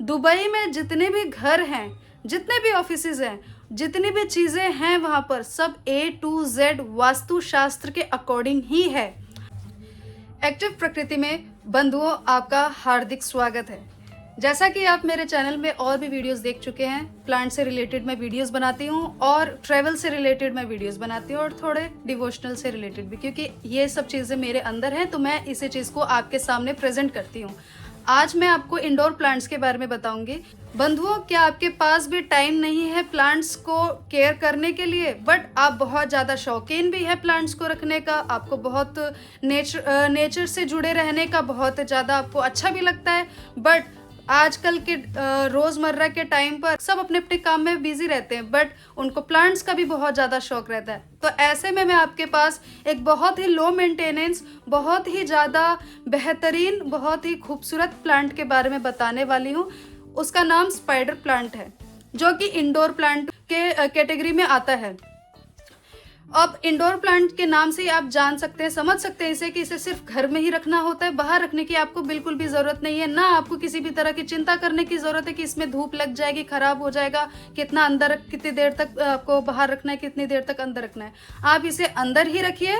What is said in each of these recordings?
Dubai में जितने भी घर हैं, जितने भी ऑफिसेज हैं, जितनी भी चीज़ें हैं वहाँ पर सब A to Z वास्तुशास्त्र के अकॉर्डिंग ही है। एक्टिव प्रकृति में बंधुओं आपका हार्दिक स्वागत है। जैसा कि आप मेरे चैनल में और भी वीडियोस देख चुके हैं, प्लांट से रिलेटेड मैं वीडियोस बनाती हूँ और ट्रैवल से रिलेटेड मैं वीडियोस बनाती हूँ और थोड़े डिवोशनल से रिलेटेड भी, क्योंकि ये सब चीज़ें मेरे अंदर हैं तो मैं इसी चीज़ को आपके सामने प्रेजेंट करती हूँ। आज मैं आपको इंडोर प्लांट्स के बारे में बताऊंगी। बंधुओं, क्या आपके पास भी टाइम नहीं है प्लांट्स को केयर करने के लिए, बट आप बहुत ज़्यादा शौकीन भी है प्लांट्स को रखने का, आपको बहुत नेचर से जुड़े रहने का बहुत ज़्यादा आपको अच्छा भी लगता है, बट आजकल के रोज़मर्रा के टाइम पर सब अपने अपने काम में बिजी रहते हैं, बट उनको प्लांट्स का भी बहुत ज़्यादा शौक रहता है। तो ऐसे में मैं आपके पास एक बहुत ही लो मेंटेनेंस, बहुत ही ज़्यादा बेहतरीन, बहुत ही खूबसूरत प्लांट के बारे में बताने वाली हूँ। उसका नाम स्पाइडर प्लांट है, जो कि इंडोर प्लांट के कैटेगरी में आता है। अब इंडोर प्लांट के नाम से ही आप जान सकते हैं, समझ सकते हैं इसे कि इसे सिर्फ घर में ही रखना होता है, बाहर रखने की आपको बिल्कुल भी जरूरत नहीं है। ना आपको किसी भी तरह की चिंता करने की जरूरत है कि इसमें धूप लग जाएगी, खराब हो जाएगा, कितना अंदर, कितनी देर तक आपको बाहर रखना है, कितनी देर तक अंदर रखना है। आप इसे अंदर ही रखिए।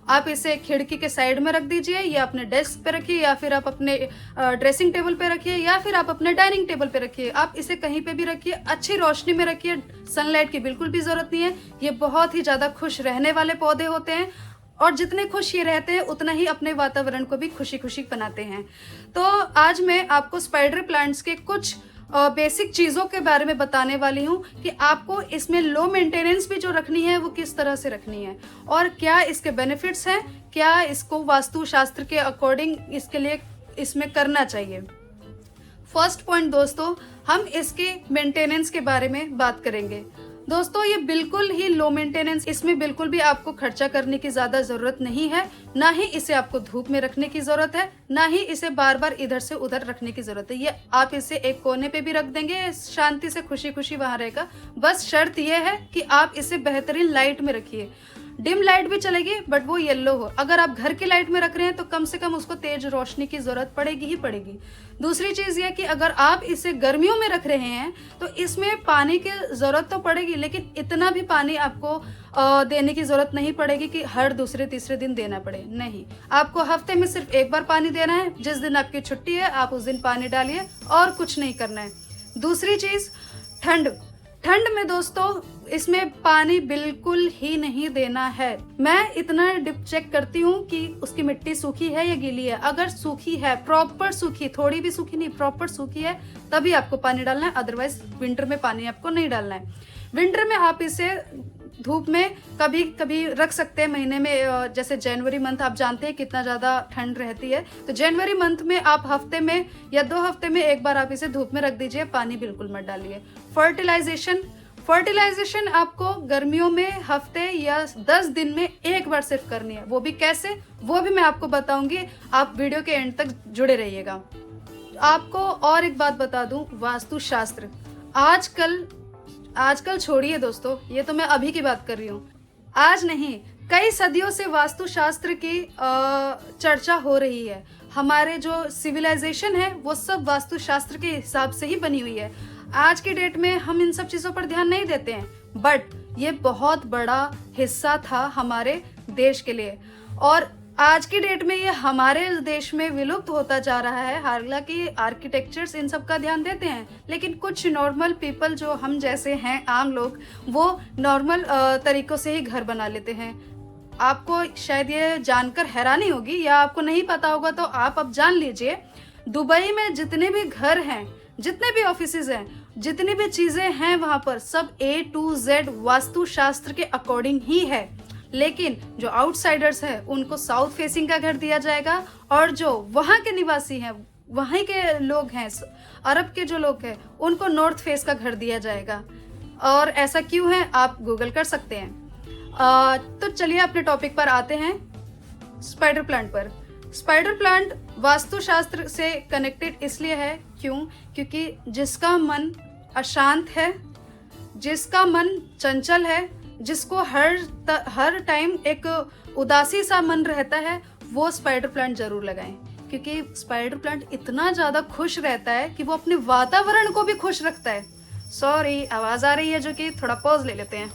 आप इसे खिड़की के साइड में रख दीजिए, या अपने डेस्क पे रखिए, या फिर आप अपने ड्रेसिंग टेबल पे रखिए, या फिर आप अपने डाइनिंग टेबल पे रखिए। आप इसे कहीं पे भी रखिए, अच्छी रोशनी में रखिए, सनलाइट की बिल्कुल भी जरूरत नहीं है। ये बहुत ही ज़्यादा खुश रहने वाले पौधे होते हैं, और जितने खुश ये रहते हैं उतना ही अपने वातावरण को भी खुशी खुशी बनाते हैं। तो आज मैं आपको स्पाइडर प्लांट्स के कुछ बेसिक चीज़ों के बारे में बताने वाली हूँ कि आपको इसमें लो मेंटेनेंस भी जो रखनी है वो किस तरह से रखनी है, और क्या इसके बेनिफिट्स हैं, क्या इसको वास्तुशास्त्र के अकॉर्डिंग इसके लिए इसमें करना चाहिए। फर्स्ट पॉइंट दोस्तों, हम इसके मेंटेनेंस के बारे में बात करेंगे। दोस्तों, ये बिल्कुल ही लो मेंटेनेंस, इसमें बिल्कुल भी आपको खर्चा करने की ज़्यादा ज़रूरत नहीं है। ना ही इसे आपको धूप में रखने की ज़रूरत है, ना ही इसे बार बार इधर से उधर रखने की ज़रूरत है। ये आप इसे एक कोने पे भी रख देंगे, शांति से खुशी खुशी वहाँ रहेगा। बस शर्त यह है कि आप इसे बेहतरीन लाइट में रखिए। डिम लाइट भी चलेगी, बट वो येलो हो। अगर आप घर की लाइट में रख रहे हैं तो कम से कम उसको तेज रोशनी की जरूरत पड़ेगी ही पड़ेगी। दूसरी चीज ये कि अगर आप इसे गर्मियों में रख रहे हैं तो इसमें पानी की जरूरत तो पड़ेगी, लेकिन इतना भी पानी आपको देने की जरूरत नहीं पड़ेगी कि हर दूसरे तीसरे दिन देना पड़े। नहीं, आपको हफ्ते में सिर्फ एक बार पानी देना है। जिस दिन आपकी छुट्टी है आप उस दिन पानी डालिए, और कुछ नहीं करना है। दूसरी चीज, ठंड में दोस्तों इसमें पानी बिल्कुल ही नहीं देना है। मैं इतना डिप चेक करती हूँ कि उसकी मिट्टी सूखी है या गीली है। अगर सूखी है, प्रॉपर सूखी, थोड़ी भी सूखी नहीं, प्रॉपर सूखी है, तभी आपको पानी डालना है। अदरवाइज विंटर में पानी आपको नहीं डालना है। विंटर में आप इसे धूप में कभी कभी रख सकते हैं, महीने में, जैसे जनवरी मंथ आप जानते हैं कितना ज़्यादा ठंड रहती है, तो जनवरी मंथ में आप हफ्ते में या 2 हफ्ते में एक बार आप इसे धूप में रख दीजिए, पानी बिल्कुल मत डालिए। फर्टिलाइजेशन आपको गर्मियों में हफ्ते या 10 दिन में एक बार सिर्फ करनी है। वो भी कैसे, वो भी मैं आपको बताऊंगी। आप वीडियो के एंड तक जुड़े रहिएगा। आपको और एक बात बता दूं, वास्तुशास्त्र आजकल छोड़िए दोस्तों, ये तो मैं अभी की बात कर रही हूँ, आज नहीं, कई सदियों से वास्तुशास्त्र की चर्चा हो रही है। हमारे जो सिविलाइजेशन है वो सब वास्तुशास्त्र के हिसाब से ही बनी हुई है। आज की डेट में हम इन सब चीज़ों पर ध्यान नहीं देते हैं, बट ये बहुत बड़ा हिस्सा था हमारे देश के लिए, और आज की डेट में ये हमारे देश में विलुप्त होता जा रहा है। हालांकि आर्किटेक्चर्स इन सब का ध्यान देते हैं, लेकिन कुछ नॉर्मल पीपल जो हम जैसे हैं, आम लोग, वो नॉर्मल तरीकों से ही घर बना लेते हैं। आपको शायद ये जानकर हैरानी होगी, या आपको नहीं पता होगा तो आप अब जान लीजिए। दुबई में जितने भी घर हैं, जितने भी ऑफिसेज हैं, जितनी भी चीज़ें हैं वहाँ पर सब A to Z वास्तुशास्त्र के अकॉर्डिंग ही है। लेकिन जो आउटसाइडर्स हैं उनको साउथ फेसिंग का घर दिया जाएगा, और जो वहाँ के निवासी हैं, वहीं के लोग हैं, अरब के जो लोग हैं, उनको नॉर्थ फेस का घर दिया जाएगा। और ऐसा क्यों है आप गूगल कर सकते हैं। तो चलिए अपने टॉपिक पर आते हैं, स्पाइडर प्लांट पर। स्पाइडर प्लांट वास्तुशास्त्र से कनेक्टेड इसलिए है क्योंकि जिसका मन अशांत है, जिसका मन चंचल है, जिसको हर टाइम एक उदासी सा मन रहता है, वो स्पाइडर प्लांट जरूर लगाएं। क्योंकि स्पाइडर प्लांट इतना ज़्यादा खुश रहता है कि वो अपने वातावरण को भी खुश रखता है। सॉरी, आवाज़ आ रही है जो कि थोड़ा पॉज ले लेते हैं।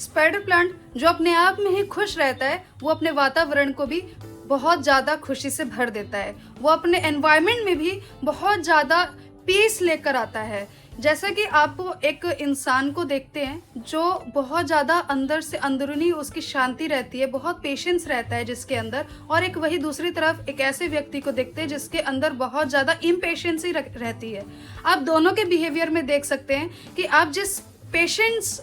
स्पाइडर प्लांट जो अपने आप में ही खुश रहता है, वो अपने वातावरण को भी बहुत ज़्यादा खुशी से भर देता है। वो अपने एनवायरनमेंट में भी बहुत ज़्यादा पीस लेकर आता है। जैसा कि आप एक इंसान को देखते हैं जो बहुत ज़्यादा अंदर से अंदरूनी उसकी शांति रहती है, बहुत पेशेंस रहता है जिसके अंदर, और एक वही दूसरी तरफ एक ऐसे व्यक्ति को देखते हैं जिसके अंदर बहुत ज़्यादा इम्पेशेंसी रहती है। आप दोनों के बिहेवियर में देख सकते हैं कि आप जिस पेशेंस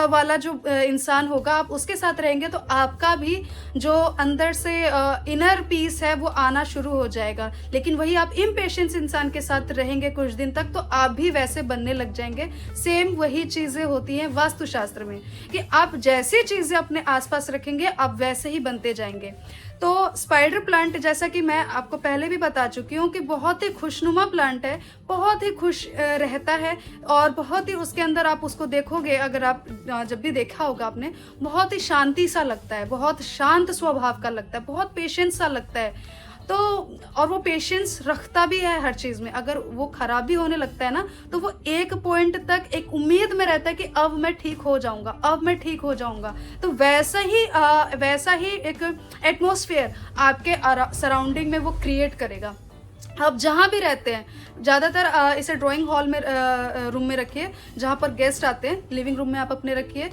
वाला जो इंसान होगा, आप उसके साथ रहेंगे तो आपका भी जो अंदर से इनर पीस है वो आना शुरू हो जाएगा। लेकिन वही आप इम्पेशेंस इंसान के साथ रहेंगे कुछ दिन तक तो आप भी वैसे बनने लग जाएंगे। सेम वही चीज़ें होती हैं वास्तुशास्त्र में कि आप जैसी चीज़ें अपने आसपास रखेंगे आप वैसे ही बनते जाएंगे। तो स्पाइडर प्लांट, जैसा कि मैं आपको पहले भी बता चुकी हूँ कि बहुत ही खुशनुमा प्लांट है, बहुत ही खुश रहता है, और बहुत ही उसके अंदर आप उसको देखोगे, अगर आप जब भी देखा होगा आपने, बहुत ही शांति सा लगता है, बहुत शांत स्वभाव का लगता है, बहुत पेशेंस सा लगता है। तो और वो पेशेंस रखता भी है हर चीज़ में। अगर वो खराब भी होने लगता है ना, तो वो एक पॉइंट तक एक उम्मीद में रहता है कि अब मैं ठीक हो जाऊंगा, अब मैं ठीक हो जाऊंगा। तो वैसा ही एक एटमॉस्फेयर आपके सराउंडिंग में वो क्रिएट करेगा। आप जहाँ भी रहते हैं, ज़्यादातर इसे ड्राइंग हॉल में रूम में रखिए, जहाँ पर गेस्ट आते हैं। लिविंग रूम में आप अपने रखिए,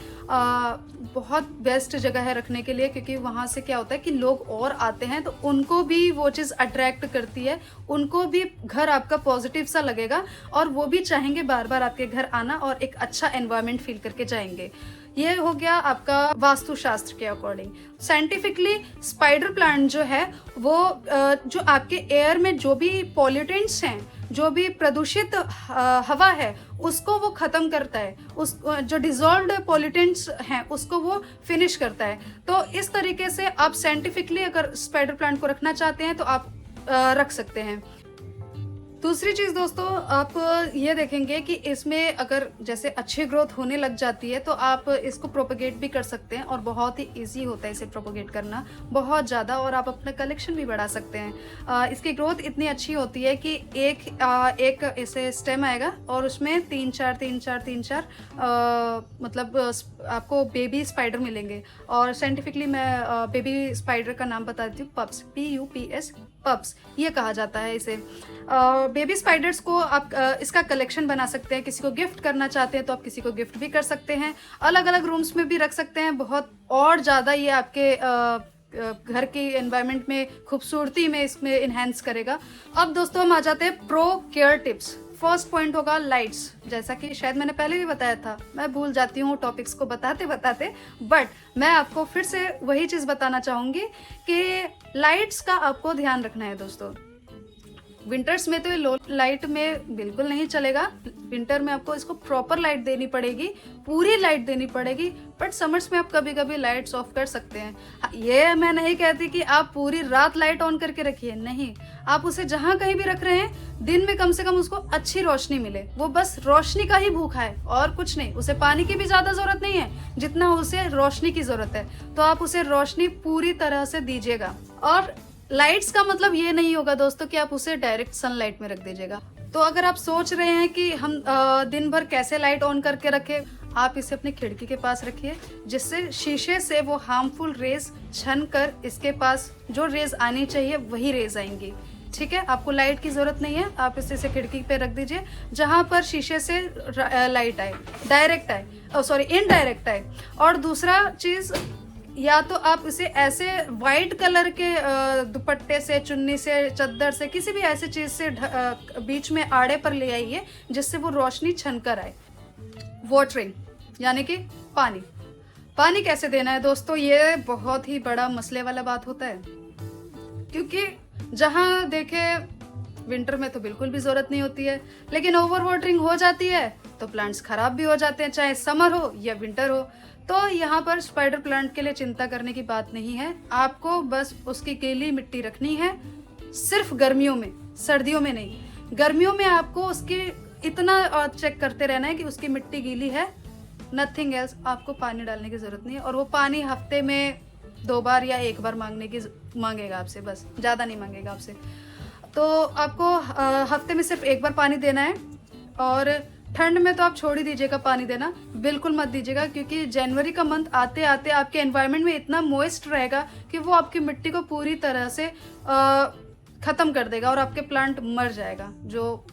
बहुत बेस्ट जगह है रखने के लिए, क्योंकि वहाँ से क्या होता है कि लोग और आते हैं तो उनको भी वो चीज़ अट्रैक्ट करती है, उनको भी घर आपका पॉजिटिव सा लगेगा और वो भी चाहेंगे बार बार आपके घर आना और एक अच्छा एनवायरनमेंट फील करके जाएंगे। ये हो गया आपका वास्तुशास्त्र के अकॉर्डिंग। साइंटिफिकली स्पाइडर प्लांट जो है वो जो आपके एयर में जो भी पॉल्यूटेंट्स हैं, जो भी प्रदूषित हवा है, उसको वो ख़त्म करता है। उस जो डिजॉल्व्ड पॉल्यूटेंट्स हैं उसको वो फिनिश करता है। तो इस तरीके से आप साइंटिफिकली अगर स्पाइडर प्लांट को रखना चाहते हैं तो आप रख सकते हैं। दूसरी चीज़ दोस्तों, आप ये देखेंगे कि इसमें अगर जैसे अच्छी ग्रोथ होने लग जाती है तो आप इसको प्रोपगेट भी कर सकते हैं, और बहुत ही इजी होता है इसे प्रोपगेट करना, बहुत ज़्यादा, और आप अपना कलेक्शन भी बढ़ा सकते हैं। इसकी ग्रोथ इतनी अच्छी होती है कि एक ऐसे स्टेम आएगा और उसमें तीन चार मतलब आपको बेबी स्पाइडर मिलेंगे। और साइंटिफिकली मैं बेबी स्पाइडर का नाम बता देती हूँ, पप्स, PUPS, पप्स ये कहा जाता है इसे। बेबी स्पाइडर्स को आप इसका कलेक्शन बना सकते हैं। किसी को गिफ्ट करना चाहते हैं तो आप किसी को गिफ्ट भी कर सकते हैं, अलग अलग रूम्स में भी रख सकते हैं। बहुत और ज़्यादा ये आपके घर की एनवायरनमेंट में खूबसूरती में इसमें इन्हेंस करेगा। अब दोस्तों हम आ जाते हैं pro care tips. First point होगा लाइट्स। जैसा कि शायद मैंने पहले भी बताया था, मैं भूल जाती हूँ टॉपिक्स को बताते बताते, बट मैं आपको फिर से वही चीज़ बताना चाहूँगी कि लाइट्स का आपको ध्यान रखना है दोस्तों। विंटर्स में तो ये लो लाइट में बिल्कुल नहीं चलेगा। विंटर में आपको इसको प्रॉपर लाइट देनी पड़ेगी, पूरी लाइट देनी पड़ेगी। बट समर्स में आप कभी कभी लाइट्स ऑफ कर सकते हैं। ये मैं नहीं कहती कि आप पूरी रात लाइट ऑन करके रखिए, नहीं। आप उसे जहाँ कहीं भी रख रहे हैं, दिन में कम से कम उसको अच्छी रोशनी मिले। वो बस रोशनी का ही भूखा है और कुछ नहीं। उसे पानी की भी ज़्यादा ज़रूरत नहीं है जितना उसे रोशनी की ज़रूरत है। तो आप उसे रोशनी पूरी तरह से दीजिएगा। और लाइट्स का मतलब ये नहीं होगा दोस्तों कि आप उसे डायरेक्ट सनलाइट में रख दीजिएगा। तो अगर आप सोच रहे हैं कि हम दिन भर कैसे लाइट ऑन करके रखें, आप इसे अपनी खिड़की के पास रखिए, जिससे शीशे से वो हार्मफुल रेज छन कर इसके पास जो रेज आनी चाहिए वही रेज आएंगी। ठीक है, आपको लाइट की ज़रूरत नहीं है। आप इसे किड़की पे रख दीजिए जहाँ पर शीशे से लाइट आए, डायरेक्ट आए, इनडायरेक्ट आए। और दूसरा चीज़, या तो आप इसे ऐसे वाइट कलर के दुपट्टे से, चुन्नी से, चद्दर से, किसी भी ऐसे चीज़ से बीच में आड़े पर ले आइए जिससे वो रोशनी छनकर आए। वाटरिंग यानी कि पानी कैसे देना है दोस्तों, ये बहुत ही बड़ा मसले वाला बात होता है। क्योंकि जहाँ देखे विंटर में तो बिल्कुल भी ज़रूरत नहीं होती है, लेकिन ओवर वाटरिंग हो जाती है तो प्लांट्स खराब भी हो जाते हैं, चाहे समर हो या विंटर हो। तो यहाँ पर स्पाइडर प्लांट के लिए चिंता करने की बात नहीं है। आपको बस उसकी गीली मिट्टी रखनी है, सिर्फ गर्मियों में, सर्दियों में नहीं। गर्मियों में आपको उसकी इतना चेक करते रहना है कि उसकी मिट्टी गीली है, नथिंग एल्स। आपको पानी डालने की ज़रूरत नहीं है। और वो पानी हफ्ते में 2 बार या 1 बार मांगेगा आपसे, बस ज़्यादा नहीं मांगेगा आपसे। तो आपको हफ्ते में सिर्फ 1 बार पानी देना है। और ठंड में तो आप छोड़ ही दीजिएगा पानी देना, बिल्कुल मत दीजिएगा, क्योंकि जनवरी का मंथ आते आते आपके एनवायरनमेंट में इतना मॉइस्ट रहेगा कि वो आपकी मिट्टी को पूरी तरह से ख़त्म कर देगा और आपके प्लांट मर जाएगा, जो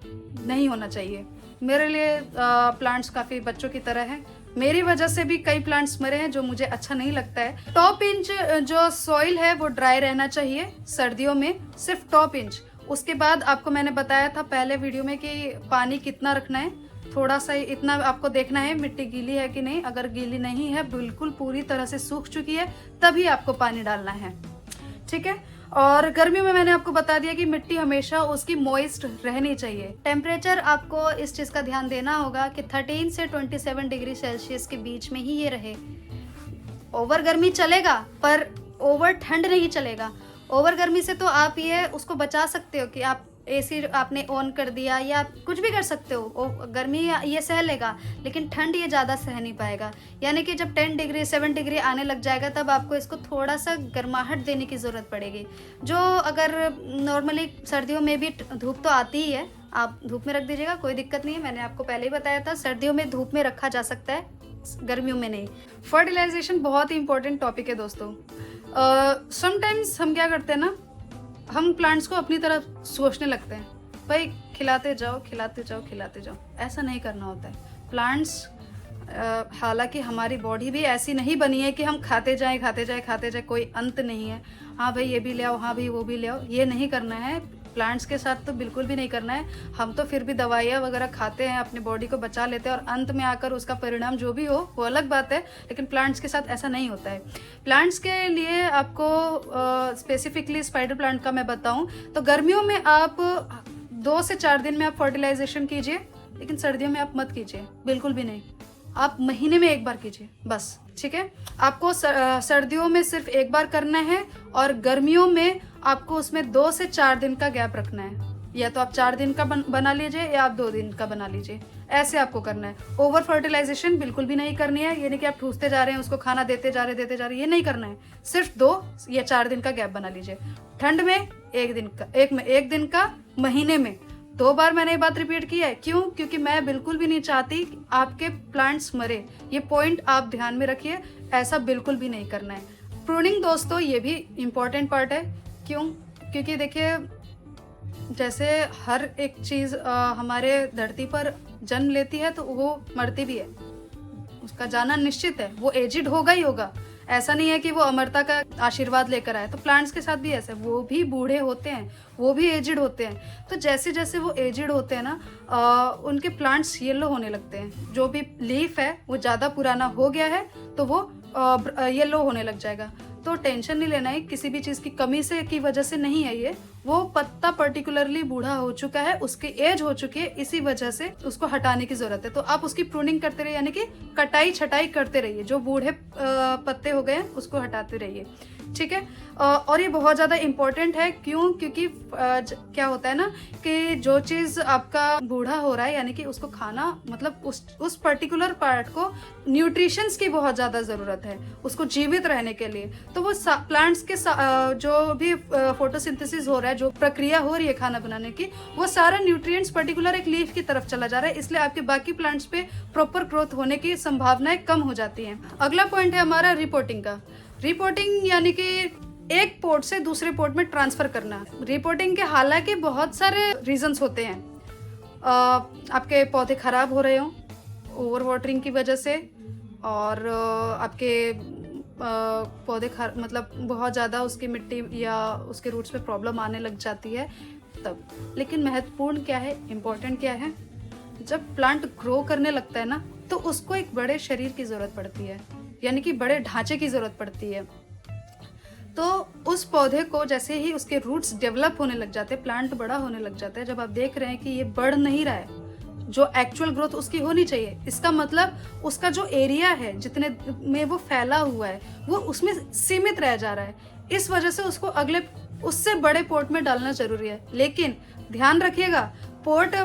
नहीं होना चाहिए। मेरे लिए प्लांट्स काफ़ी बच्चों की तरह हैं, मेरी वजह से भी कई प्लांट्स मरे हैं, जो मुझे अच्छा नहीं लगता है। टॉप इंच जो सॉइल है वो ड्राई रहना चाहिए सर्दियों में, सिर्फ टॉप इंच। उसके बाद आपको मैंने बताया था पहले वीडियो में कि पानी कितना रखना है, थोड़ा सा इतना आपको देखना है मिट्टी गीली है कि नहीं। अगर गीली नहीं है, बिल्कुल पूरी तरह से सूख चुकी है, तभी आपको पानी डालना है, ठीक है। और गर्मियों में मैंने आपको बता दिया कि मिट्टी हमेशा उसकी मॉइस्ट रहनी चाहिए। टेम्परेचर आपको इस चीज़ का ध्यान देना होगा कि 13 से 27 डिग्री सेल्सियस के बीच में ही ये रहे। ओवर गर्मी चलेगा पर ओवर ठंड नहीं चलेगा। ओवर गर्मी से तो आप ये उसको बचा सकते हो कि आप एसी आपने ऑन कर दिया या कुछ भी कर सकते हो, गर्मी ये सह लेगा, लेकिन ठंड ये ज़्यादा सह नहीं पाएगा। यानी कि जब 10 डिग्री 7 डिग्री आने लग जाएगा, तब आपको इसको थोड़ा सा गर्माहट देने की ज़रूरत पड़ेगी। जो अगर नॉर्मली सर्दियों में भी धूप तो आती ही है, आप धूप में रख दीजिएगा, कोई दिक्कत नहीं है। मैंने आपको पहले ही बताया था, सर्दियों में धूप में रखा जा सकता है, गर्मियों में नहीं। फर्टिलाइजेशन बहुत ही इंपॉर्टेंट टॉपिक है दोस्तों। समटाइम्स हम क्या करते हैं ना, हम प्लांट्स को अपनी तरफ सोचने लगते हैं, भाई खिलाते जाओ खिलाते जाओ खिलाते जाओ। ऐसा नहीं करना होता है। प्लांट्स हालांकि हमारी बॉडी भी ऐसी नहीं बनी है कि हम खाते जाएं खाते जाएं खाते जाएं, कोई अंत नहीं है। हाँ भाई ये भी ले आओ, हाँ भाई वो भी ले आओ, ये नहीं करना है। प्लांट्स के साथ तो बिल्कुल भी नहीं करना है। हम तो फिर भी दवाइयाँ वगैरह खाते हैं, अपनी बॉडी को बचा लेते हैं, और अंत में आकर उसका परिणाम जो भी हो वो अलग बात है, लेकिन प्लांट्स के साथ ऐसा नहीं होता है। प्लांट्स के लिए आपको स्पेसिफिकली स्पाइडर प्लांट का मैं बताऊं तो गर्मियों में आप 2 से 4 दिन में आप फर्टिलाइजेशन कीजिए, लेकिन सर्दियों में आप मत कीजिए, बिल्कुल भी नहीं। आप महीने में 1 बार कीजिए बस, ठीक है। आपको सर्दियों में सिर्फ 1 बार करना है, और गर्मियों में आपको उसमें 2 से 4 दिन का गैप रखना है। या तो आप 4 दिन का बना लीजिए या आप 2 दिन का बना लीजिए, ऐसे आपको करना है। ओवर फर्टिलाइजेशन बिल्कुल भी नहीं करनी है, यानी कि आप ठूसते जा रहे हैं, उसको खाना देते जा रहे, ये नहीं करना है। सिर्फ 2 या 4 दिन का गैप बना लीजिए। ठंड में 1 दिन का, महीने में 2 बार मैंने ये बात रिपीट की है। क्यों? क्योंकि मैं बिल्कुल भी नहीं चाहती कि आपके प्लांट्स मरे। ये पॉइंट आप ध्यान में रखिए, ऐसा बिल्कुल भी नहीं करना है। प्रूनिंग दोस्तों ये भी इम्पॉर्टेंट पार्ट है। क्यों? क्योंकि देखिए, जैसे हर एक चीज़ हमारे धरती पर जन्म लेती है तो वो मरती भी है, उसका जाना निश्चित है, वो एजिड होगा ही होगा। ऐसा नहीं है कि वो अमरता का आशीर्वाद लेकर आए। तो प्लांट्स के साथ भी ऐसा है, वो भी बूढ़े होते हैं, वो भी एजिड होते हैं। तो जैसे जैसे वो एजिड होते हैं ना, उनके प्लांट्स येलो होने लगते हैं। जो भी लीफ है वो ज़्यादा पुराना हो गया है तो वो येलो होने लग जाएगा। तो टेंशन नहीं लेना है, किसी भी चीज़ की कमी से की वजह से नहीं है ये। वो पत्ता पर्टिकुलरली बूढ़ा हो चुका है, उसकी एज हो चुकी है, इसी वजह से उसको हटाने की ज़रूरत है। तो आप उसकी प्रूनिंग करते रहिए, यानी कि कटाई छटाई करते रहिए। जो बूढ़े पत्ते हो गए हैं उसको हटाते रहिए, ठीक है। और ये बहुत ज़्यादा इम्पोर्टेंट है। क्यों? क्योंकि क्या होता है ना कि जो चीज़ आपका बूढ़ा हो रहा है, यानी कि उसको खाना, मतलब उस पर्टिकुलर पार्ट को न्यूट्रिशंस की बहुत ज़्यादा ज़रूरत है उसको जीवित रहने के लिए। तो वो प्लांट्स के जो भी फोटोसिंथेसिस हो रहा है, जो प्रक्रिया हो रही है खाना बनाने की, वो सारा न्यूट्रिएंट्स पर्टिकुलर एक लीफ की तरफ चला जा रहा है, इसलिए आपके बाकी प्लांट्स पे प्रॉपर ग्रोथ होने की संभावनाएं कम हो जाती हैं। अगला पॉइंट है हमारा रिपोर्टिंग का। रिपोर्टिंग यानी कि एक पोर्ट से दूसरे पोर्ट में ट्रांसफर करना। रिपोर्टिंग के हालांकि बहुत सारे रीजंस होते हैं। आपके पौधे खराब हो रहे हो ओवर वाटरिंग की वजह से, और आपके पौधे मतलब बहुत ज़्यादा उसकी मिट्टी या उसके रूट्स पे प्रॉब्लम आने लग जाती है तब। लेकिन महत्वपूर्ण क्या है, इम्पोर्टेंट क्या है, जब प्लांट ग्रो करने लगता है ना, तो उसको एक बड़े शरीर की ज़रूरत पड़ती है, यानी कि बड़े ढांचे की ज़रूरत पड़ती है। तो उस पौधे को जैसे ही उसके रूट्स डेवलप होने लग जाते हैं, प्लांट बड़ा होने लग जाता है, जब आप देख रहे हैं कि ये बढ़ नहीं रहा है जो एक्चुअल ग्रोथ उसकी होनी चाहिए, इसका मतलब उसका जो एरिया है जितने में वो फैला हुआ है वो उसमें सीमित रह जा रहा है। इस वजह से उसको अगले उससे बड़े पॉट में डालना जरूरी है। लेकिन ध्यान रखिएगा, पोट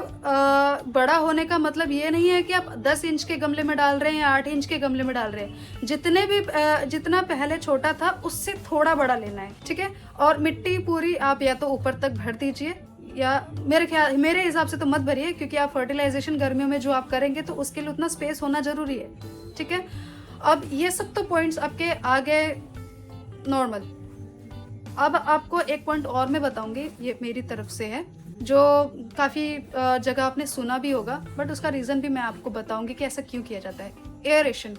बड़ा होने का मतलब ये नहीं है कि आप 10 इंच के गमले में डाल रहे हैं या 8 इंच के गमले में डाल रहे हैं। जितना पहले छोटा था उससे थोड़ा बड़ा लेना है, ठीक है। और मिट्टी पूरी आप या तो ऊपर तक भर दीजिए, या मेरे हिसाब से तो मत भरिए, क्योंकि आप फर्टिलाइजेशन गर्मियों में जो आप करेंगे तो उसके लिए उतना स्पेस होना जरूरी है, ठीक है। अब ये सब तो पॉइंट्स आपके आ गए नॉर्मल। अब आपको एक पॉइंट और मैं बताऊंगी, ये मेरी तरफ से है, जो काफ़ी जगह आपने सुना भी होगा, बट उसका रीज़न भी मैं आपको बताऊंगी कि ऐसा क्यों किया जाता है। एयरेशन।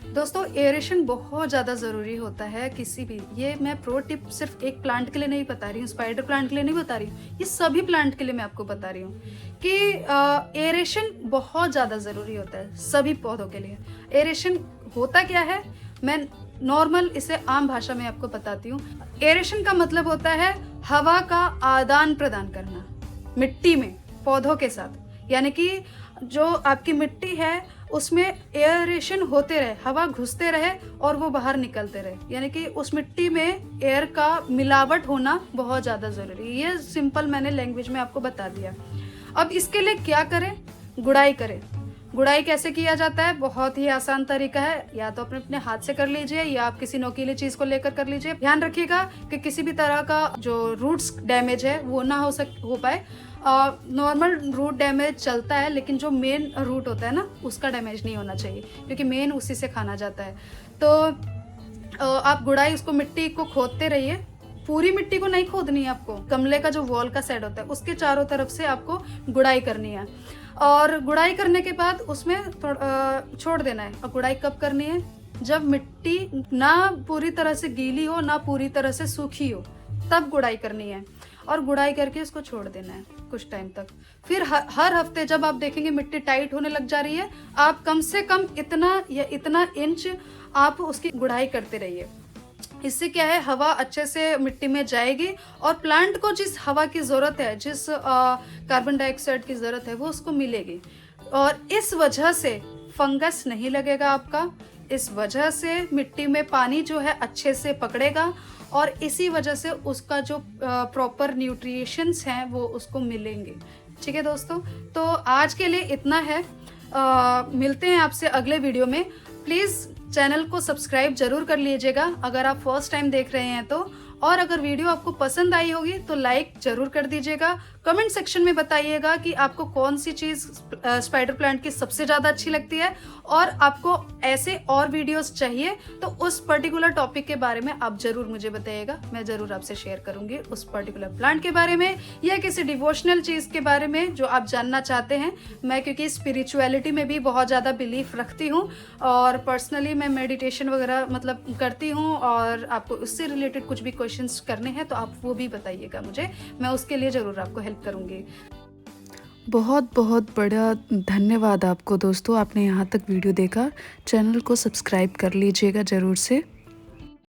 दोस्तों, एयरेशन बहुत ज़्यादा ज़रूरी होता है किसी भी, ये मैं प्रो टिप सिर्फ एक प्लांट के लिए नहीं बता रही हूँ, स्पाइडर प्लांट के लिए नहीं बता रही हूँ, ये सभी प्लांट के लिए मैं आपको बता रही हूँ कि एयरेशन बहुत ज़्यादा ज़रूरी होता है सभी पौधों के लिए। एयरेशन होता क्या है, मैं नॉर्मल इसे आम भाषा में आपको बताती हूँ। एयरेशन का मतलब होता है हवा का आदान प्रदान करना मिट्टी में पौधों के साथ, यानी कि जो आपकी मिट्टी है उसमें एयरेशन होते रहे, हवा घुसते रहे और वो बाहर निकलते रहे, यानी कि उस मिट्टी में एयर का मिलावट होना बहुत ज़्यादा ज़रूरी है। ये सिंपल मैंने लैंग्वेज में आपको बता दिया। अब इसके लिए क्या करें, गुड़ाई करें। गुड़ाई कैसे किया जाता है, बहुत ही आसान तरीका है, या तो अपने हाथ से कर लीजिए या आप किसी नोकीली चीज को लेकर कर लीजिए। ध्यान रखिएगा कि किसी भी तरह का जो रूट्स डैमेज है वो ना हो पाए। नॉर्मल रूट डैमेज चलता है, लेकिन जो मेन रूट होता है ना उसका डैमेज नहीं होना चाहिए, क्योंकि मेन उसी से खाना जाता है। तो आप गुड़ाई, उसको मिट्टी को खोदते रहिए, पूरी मिट्टी को नहीं खोदनी है आपको, गमले का जो वॉल का साइड होता है उसके चारों तरफ से आपको गुड़ाई करनी है। और गुड़ाई करने के बाद उसमें छोड़ देना है। और गुड़ाई कब करनी है, जब मिट्टी ना पूरी तरह से गीली हो ना पूरी तरह से सूखी हो, तब गुड़ाई करनी है। और गुड़ाई करके इसको छोड़ देना है कुछ टाइम तक। फिर हर हफ्ते जब आप देखेंगे मिट्टी टाइट होने लग जा रही है, आप कम से कम इतना या इतना इंच आप उसकी गुड़ाई करते रहिए। इससे क्या है, हवा अच्छे से मिट्टी में जाएगी और प्लांट को जिस हवा की ज़रूरत है, जिस कार्बन डाइऑक्साइड की ज़रूरत है, वो उसको मिलेगी। और इस वजह से फंगस नहीं लगेगा आपका, इस वजह से मिट्टी में पानी जो है अच्छे से पकड़ेगा, और इसी वजह से उसका जो प्रॉपर न्यूट्रिशंस हैं वो उसको मिलेंगे। ठीक है दोस्तों, तो आज के लिए इतना है। मिलते हैं आपसे अगले वीडियो में। प्लीज़ चैनल को सब्सक्राइब जरूर कर लीजिएगा अगर आप फर्स्ट टाइम देख रहे हैं तो, और अगर वीडियो आपको पसंद आई होगी तो लाइक जरूर कर दीजिएगा। कमेंट सेक्शन में बताइएगा कि आपको कौन सी चीज़ स्पाइडर प्लांट की सबसे ज़्यादा अच्छी लगती है, और आपको ऐसे और वीडियोस चाहिए तो उस पर्टिकुलर टॉपिक के बारे में आप ज़रूर मुझे बताइएगा। मैं ज़रूर आपसे शेयर करूँगी उस पर्टिकुलर प्लांट के बारे में, या किसी डिवोशनल चीज़ के बारे में जो आप जानना चाहते हैं। मैं क्योंकि स्पिरिचुअलिटी में भी बहुत ज़्यादा बिलीफ रखती हूँ, और पर्सनली मैं मेडिटेशन वगैरह मतलब करती हूँ, और आपको उससे रिलेटेड कुछ भी क्वेश्चंस करने हैं तो आप वो भी बताइएगा मुझे, मैं उसके लिए ज़रूर आपको हेल्प करूँगी। बहुत बहुत बड़ा धन्यवाद आपको दोस्तों, आपने यहाँ तक वीडियो देखा। चैनल को सब्सक्राइब कर लीजिएगा ज़रूर से।